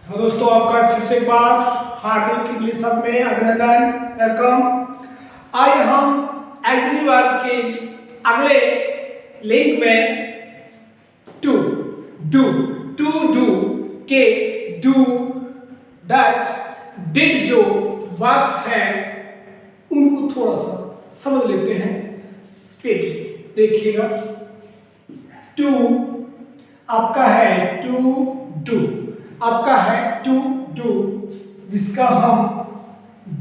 तो दोस्तों आपका फिर से एक बार हार्दिक इंग्लिश सब में अभिनंदन, वेलकम। आइए हम एक्चुअली वर्ब के अगले लिंक में टू डू के डू डच डिड जो वर्ब्स हैं उनको थोड़ा सा समझ लेते हैं स्पीडली। देखिएगा, टू आपका है टू डू, आपका है टू डू जिसका हम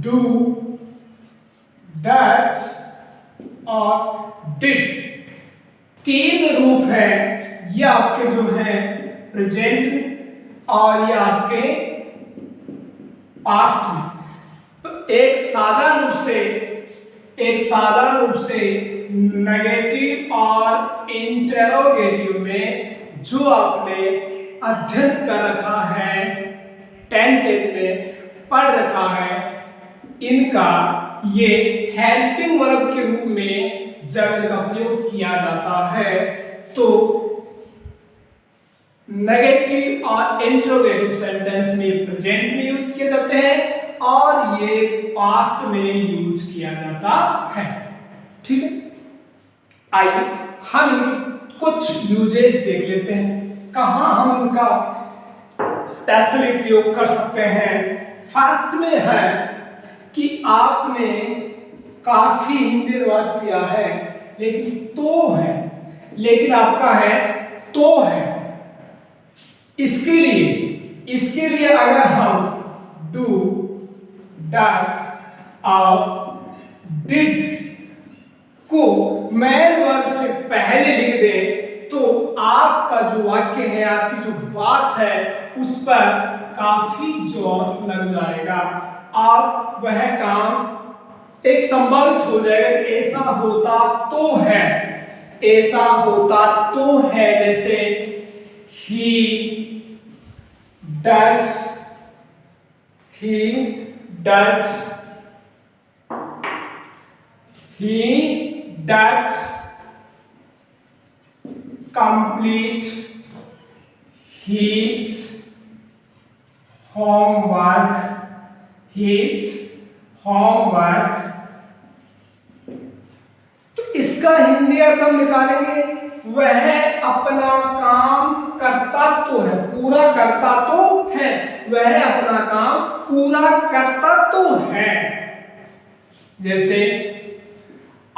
डू डच और डिड तीन रूप है। ये आपके जो है प्रेजेंट में और ये आपके पास्ट में। तो एक साधारण रूप से नेगेटिव और इंटेरोगेटिव में जो आपने अध्ययन कर रखा है, टेंसेज में पढ़ रखा है, इनका ये हेल्पिंग वर्ब के रूप में जब इनका प्रयोग किया जाता है तो नेगेटिव और इंट्रोगेटिव सेंटेंस में प्रेजेंट में यूज किए जाते हैं और ये पास्ट में यूज किया जाता है। ठीक है, आइए हम इनकी कुछ यूजेस देख लेते हैं, कहां हम इनका स्पेशली प्रयोग कर सकते हैं। फर्स्ट में है कि आपने काफी हिंदी अनुवाद किया है लेकिन आपका है तो है। इसके लिए अगर हम डू डच और डिड को मेन वर्ब से पहले लिख दे तो आपका जो वाक्य है, आपकी जो बात है उस पर काफी जोर लग जाएगा और वह काम एक संभावित हो जाएगा कि ऐसा होता तो है, ऐसा होता तो है। जैसे he does complete his homework तो इसका हिंदी अर्थ हम निकालेंगे, वह अपना काम करता तो है, पूरा करता तो है, वह अपना काम पूरा करता तो है। जैसे I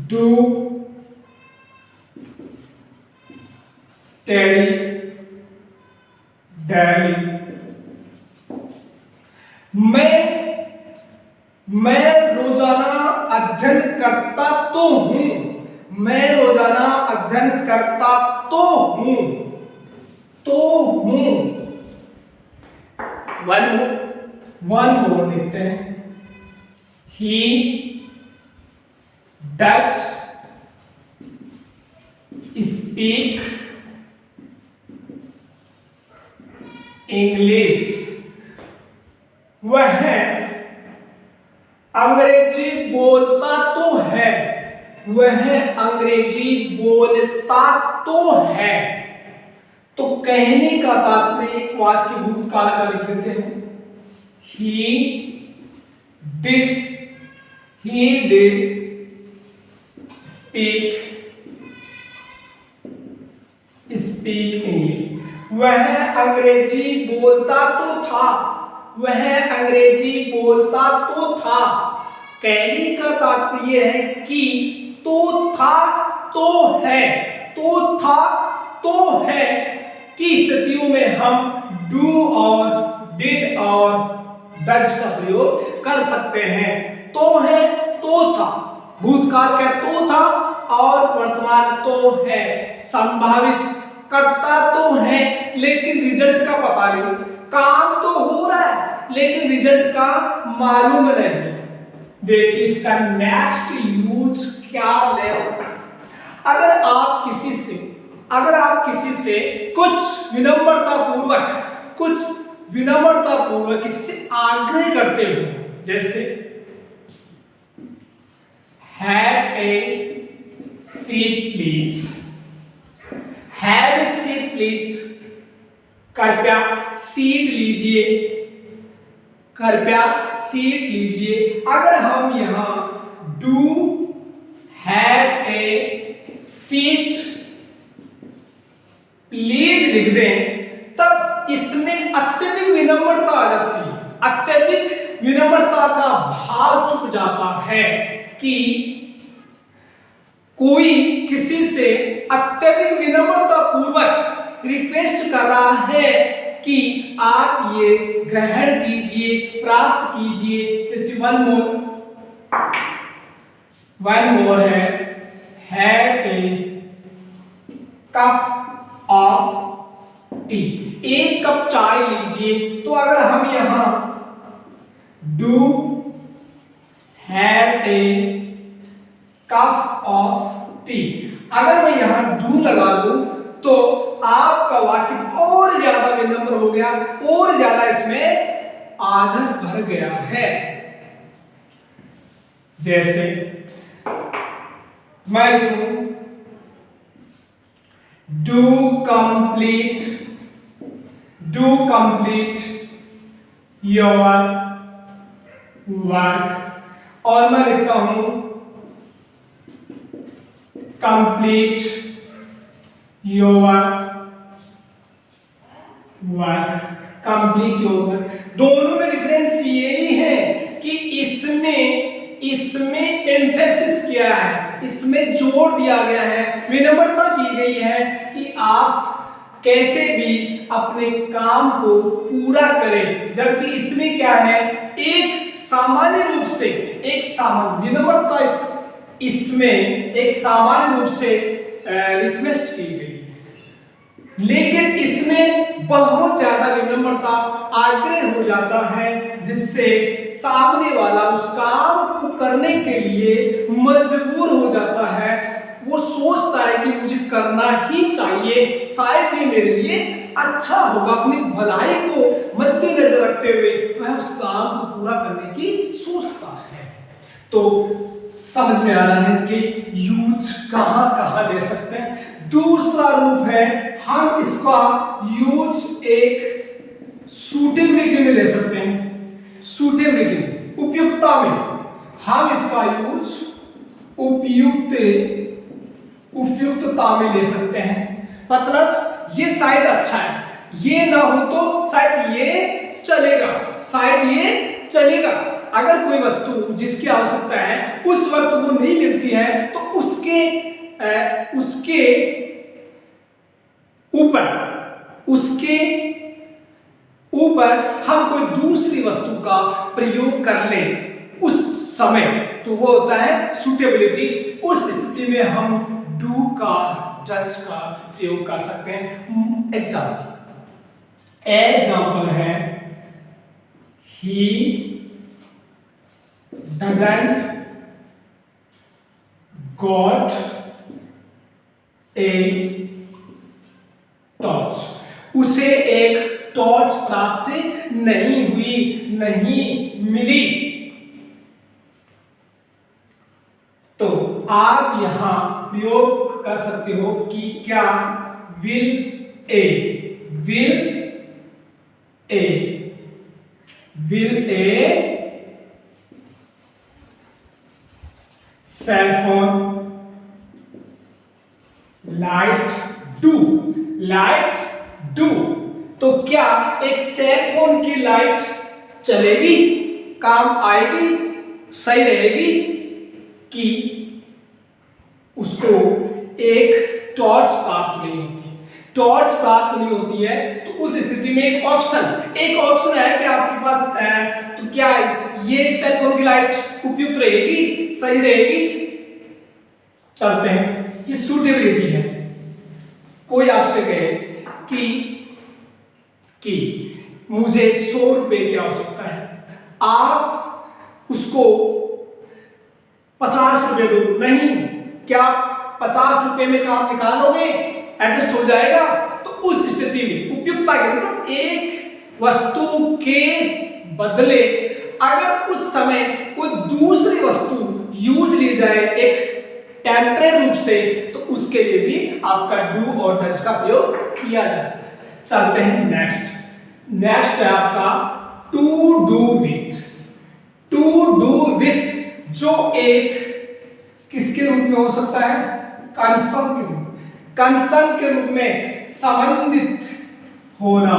do study daily, मैं रोजाना अध्ययन करता तो हूं, मैं रोजाना अध्ययन करता तो हूं। वन मोर देखते हैं। He does speak English, वह अंग्रेजी बोलता तो है, वह अंग्रेजी बोलता तो है। तो कहने का तात्पर्य एक वाक्य भूतकाल का लिख देते हैं। He did speak English, वह अंग्रेजी बोलता तो था, वह अंग्रेजी बोलता तो था। कहने का तात्पर्य है कि तो था तो है, तो था तो है की स्थितियों में हम डू और डिड और डज का प्रयोग कर सकते हैं। तो है तो था, भूतकाल का तो था और वर्तमान तो है। संभावित करता तो है लेकिन रिजल्ट का पता नहीं, काम तो हो रहा है लेकिन रिजल्ट का मालूम नहीं। देखिए इसका नेक्स्ट यूज क्या ले सकते हैं। अगर आप किसी से कुछ विनम्रता पूर्वक इससे आग्रह करते हो, जैसे हैव ए सीट प्लीज, कृपया सीट लीजिए। अगर हम यहाँ do have a seat please लिख दें तब इसमें अत्यधिक विनम्रता आ जाती है, अत्यधिक विनम्रता का भाव छुप जाता है कि कोई किसी से अत्यधिक विनम्रता पूर्वक रिक्वेस्ट कर रहा है कि आप ये ग्रहण कीजिए, प्राप्त कीजिए। जैसे वन मोर है ए कप ऑफ टी, एक कप चाय लीजिए। तो अगर हम यहाँ do have a cup of T, अगर मैं यहां डू लगा दूं तो आपका वाक्य और ज्यादा विनम्र हो गया, और ज्यादा इसमें आदर भर गया है। जैसे मैं लिखूं डू कंप्लीट योर वर्क, और मैं लिखता हूं complete your work, complete your work. दोनों में डिफरेंस यही है कि इसमें एम्फेसिस किया है, इसमें जोर दिया गया है, विनम्रता की गई है कि आप कैसे भी अपने काम को पूरा करें। जबकि इसमें क्या है, एक सामान्य रूप से विनम्रता इसमें एक सामान्य रूप से रिक्वेस्ट की गई है, लेकिन इसमें बहुत ज्यादा विनम्रता आग्रह हो जाता है, जिससे सामने वाला उस काम को करने के लिए मजबूर हो जाता है। वो सोचता है कि मुझे करना ही चाहिए, शायद ये मेरे लिए अच्छा होगा। अपनी भलाई को मद्देनजर रखते हुए वह उस काम को पूरा करने की सोचता है। तो समझ में आ रहा है कि यूज कहां कहां ले सकते हैं। दूसरा रूप है, हम इसका यूज एक सूटेबिलिटी में ले सकते हैं। सूटेबिलिटी, उपयुक्ता में हम इसका यूज उपयुक्तता में ले सकते हैं। मतलब ये शायद अच्छा है, ये ना हो तो शायद ये चलेगा। अगर कोई वस्तु जिसकी आवश्यकता है उस वक्त वो नहीं मिलती है तो उसके ऊपर हम कोई दूसरी वस्तु का प्रयोग कर लें उस समय, तो वो होता है सूटेबिलिटी। उस स्थिति में हम डू का डज का प्रयोग कर सकते हैं। एग्जाम्पल है ही doesn't got a torch, उसे एक टॉर्च प्राप्त नहीं मिली। तो आप यहां प्रयोग कर सकते हो कि क्या will a cell phone light do, तो क्या एक सेल फोन की लाइट चलेगी, काम आएगी, सही रहेगी, कि उसको एक टॉर्च प्राप्त नहीं होती है। तो उस स्थिति में एक ऑप्शन है कि आपके पास तो क्या ये सेल फोन की लाइट उपयुक्त रहेगी, सही रहेगी। चलते हैं, ये सूटेबिलिटी है। कोई आपसे कहे कि मुझे 100 रुपए की आवश्यकता है, आप उसको 50 रुपए दो। नहीं, क्या 50 रुपए में काम निकालोगे, एडजस्ट हो जाएगा? तो उस स्थिति में उपयुक्ता के मतलब एक वस्तु के बदले अगर उस समय कोई दूसरी वस्तु यूज ली जाए एक टेम्परेरी रूप से, तो उसके लिए भी आपका डू और डज का प्रयोग किया जाता है। चलते हैं नेक्स्ट है आपका to do with, to do with जो एक किसके रूप में हो सकता है, कंसर्न के रूप, कंसर्न के रूप में संबंधित होना,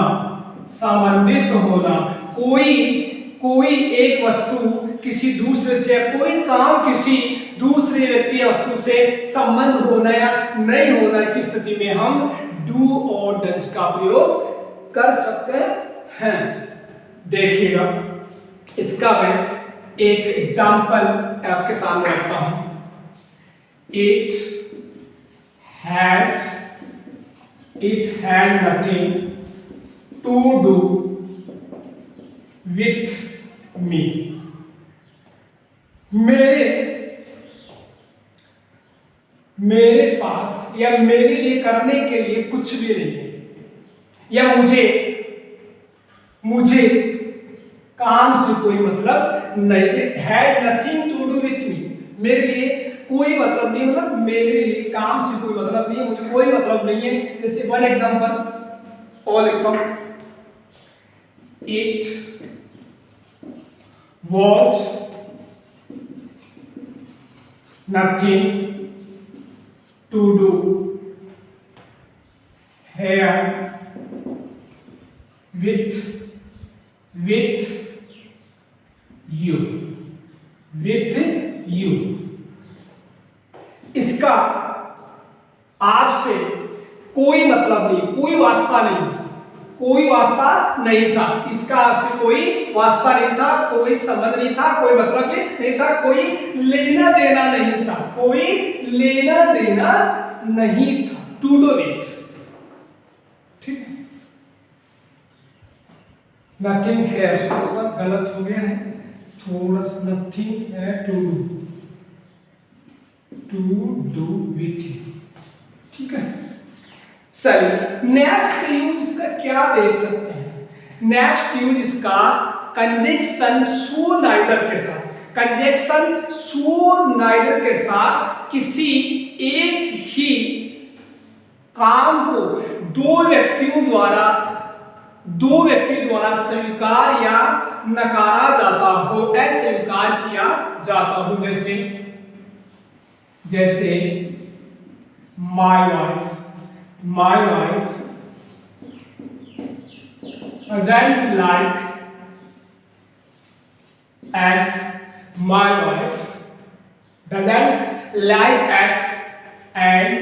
संबंधित होना, कोई एक वस्तु किसी दूसरे से, कोई काम किसी दूसरे व्यक्ति या वस्तु से संबंध होना या नहीं होना की स्थिति में हम डू और डज का प्रयोग कर सकते हैं। देखिएगा, इसका मैं एक एग्जाम्पल आपके सामने रखता हूं। It had nothing to do with me. मेरे पास या मेरे लिए करने के लिए कुछ भी नहीं है, या मुझे काम से कोई मतलब नहीं है। Had nothing to do with me, मेरे लिए कोई मतलब नहीं, मतलब मेरे लिए काम से कोई मतलब नहीं है, मुझे कोई मतलब नहीं है। जैसे वन एग्जांपल और लिखता हूं, it was nothing to do here with you. इसका आपसे कोई मतलब नहीं, कोई वास्ता नहीं था, इसका आपसे कोई वास्ता नहीं था, कोई संबंध नहीं था, कोई मतलब नहीं था, कोई लेना देना नहीं था, कोई लेना देना नहीं था। टू डू विथ, ठीक है। नथिंग है, थोड़ा गलत हो गया है, थोड़ा सा नथिंग है, टू डू विथ यू, ठीक है। चलिए नेक्स्ट यूज इसका क्या देख सकते हैं। नेक्स्ट यूज इसका कंजंक्शन सो नाइदर के साथ, कंजंक्शन सो नाइदर के साथ किसी एक ही काम को दो व्यक्तियों द्वारा स्वीकार या नकारा जाता हो, अस्वीकार किया जाता हो। जैसे my wife doesn't like X, my wife doesn't like X, and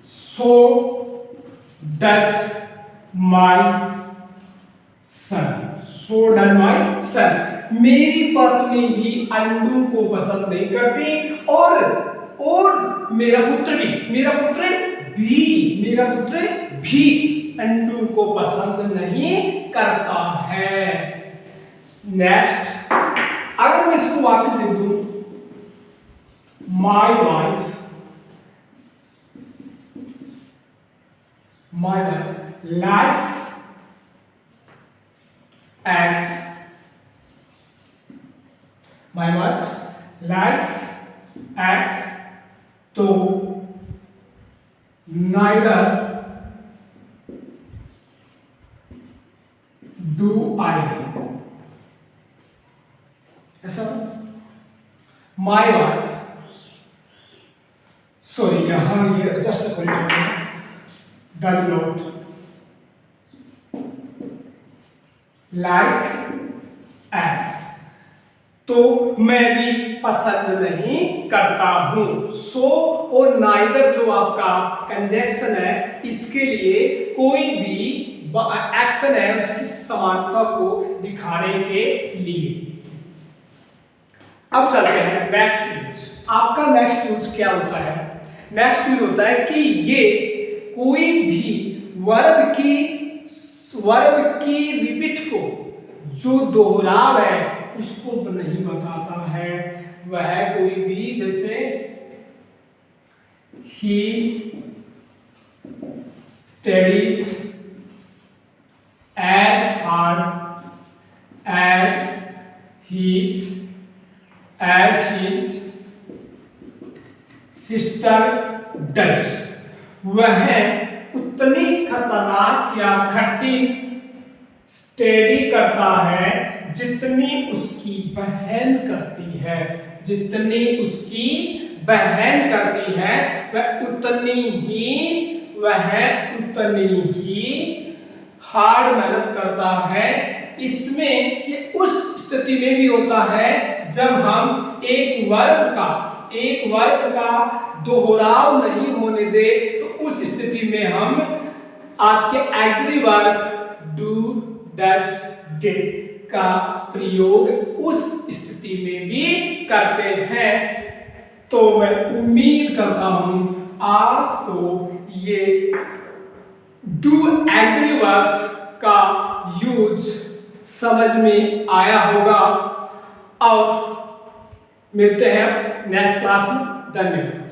so does my son, मेरी पत्नी भी अंडों को पसंद नहीं करती, और मेरा पुत्र भी अंडों को पसंद नहीं करता है। नेक्स्ट, अगर मैं इसको वापस लिख दूं, my wife likes X, my wife likes X, तो neither do I, ऐसा। my wife, सॉरी यहां ये just does not like X, तो मैं भी पसंद नहीं करता हूं। सो और नाइदर जो आपका कंजंक्शन है, इसके लिए कोई भी एक्शन है उसकी समानता को दिखाने के लिए। अब चलते हैं नेक्स्ट यूज। आपका नेक्स्ट यूज क्या होता है? नेक्स्ट यूज होता है कि ये कोई भी वर्ब की रिपीट को जो दोहराव है उसको नहीं बताता है। वह कोई भी, जैसे he studies as hard as his sister does, वह उतनी खतरनाक या कठिन स्टडी करता है जितनी उसकी बहन करती है। जितनी उसकी बहन करती है वह उतनी ही हार्ड मेहनत करता है। इसमें ये उस स्थिति में भी होता है जब हम एक वर्ग का दोहराव नहीं होने दे, तो उस स्थिति में हम आपके actually verb do, does, did का प्रयोग उस स्थिति में भी करते हैं। तो मैं उम्मीद करता हूं आपको ये डू एक्चुअली वर्ब का यूज समझ में आया होगा। और मिलते हैं नेक्स्ट क्लास में। धन्यवाद।